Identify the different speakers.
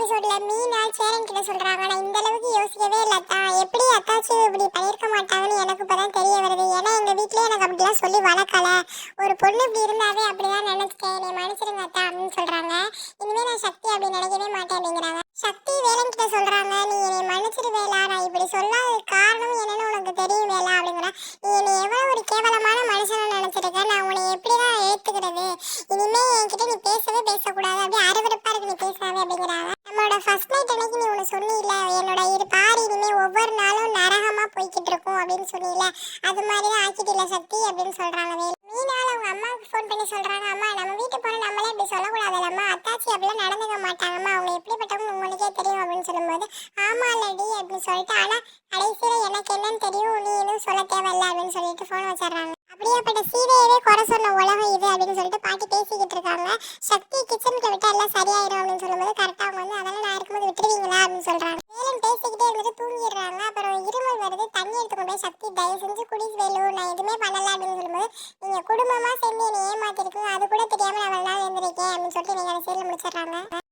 Speaker 1: எபிசோட்ல மீனா சேரன் கிட்ட சொல்றாங்க, நான் இந்த அளவுக்கு யோசிக்கவே இல்லை அத்தா. எப்படி அத்தாச்சும் இப்படி பண்ணியிருக்க மாட்டாங்கன்னு எனக்கு இப்பதான் தெரிய வருது. ஏன்னா எங்க வீட்லயே எனக்கு அப்படிலாம் சொல்லி வளர்க்கல. ஒரு பொண்ணு இப்படி இருந்தாவே அப்படிதான் நினைச்சிட்டேன். என்னை மன்னிச்சிருங்க அத்தா அப்படின்னு சொல்றாங்க. இனிமே நான் சக்தி அப்படி நினைக்கவே மாட்டேன் அப்படிங்கிறாங்க. சக்தி வேலன் கிட்ட சொல்றாங்க, நீ என்னை மன்னிச்சிரு வேலா, நான் இப்படி சொல்லாத காரணம் என்னன்னு உனக்கு தெரியும் வேலா அப்படிங்கிற. நீ என்னை எவ்வளவு ஒரு கேவலமான மனுஷனை நினைச்சிருக்க, நான் உன்னை எப்படிதான் ஏத்துக்கிறது? இனிமே என்கிட்ட நீ பேசவே பேசக்கூடாது, அப்படியே அருவருப்பா இருக்கு நீ பேசாவே அப்படிங்கிறாங்க. நம்மளோட ஃபர்ஸ்ட் நைட் அன்னைக்கு நீ ஒன்று சொன்னில, என்னோட இரு பாரு இனிமே ஒவ்வொரு நாளும் நரகமா போய்கிட்டு இருக்கும் அப்படின்னு சொன்னில, அது மாதிரி தான் ஆக்கிட்டில சக்தி அப்படின்னு சொல்றாங்க வேலு. மீனால அவங்க அம்மாவுக்கு ஃபோன் பண்ணி சொல்றாங்க, அம்மா நம்ம வீட்டு போற நம்மளே இப்படி சொல்லக்கூடாதுல்லம்மா, அத்தாச்சி அப்படிலாம் நடந்துக்க மாட்டாங்கம்மா, அவங்க எப்படிப்பட்டவங்க உங்களுக்கே தெரியும் அப்படின்னு சொல்லும்போது, ஆமா இல்லடி அப்படின்னு சொல்லிட்டு, ஆனா கடைசியில எனக்கு என்னன்னு தெரியும், நீ எதுவும் சொல்ல தேவையில்ல அப்படின்னு சொல்லிட்டு ஃபோன் வச்சிடறாங்க. அப்படியேப்பட்ட சீதையவே குறை சொன்ன உலகம் இது அப்படின்னு சொல்லிட்டு பாட்டி பேசிக்கிட்டு இருக்காங்க. சக்தி கிச்சனுக்கு விட்டா எல்லாம் சரியாயிரும் அப்படின்னு சொல்லும்போது கரெக்டாக அவங்க வந்து அதெல்லாம் நான் இருக்கும்போது விட்டுருவீங்களா அப்படின்னு சொல்றாங்க. வேலன் பேசிக்கிட்டே இருந்துட்டு தூங்கிடுறாங்க. அப்புறம் இருமல் வருது, தண்ணி எடுத்துக்கொண்டு போய் சக்தி தயவு செஞ்சு குடி வேலு, நான் எதுவுமே பண்ணல அப்படின்னு சொல்லும்போது, நீங்க குடும்பமா சேர்ந்து என்னை ஏமாத்திருக்கீங்க, அது கூட தெரியாம நான் நாள் எழுந்திருக்கேன் அப்படின்னு சொல்லிட்டு நீங்க அதை சேர்ந்து முடிச்சிடுறாங்க.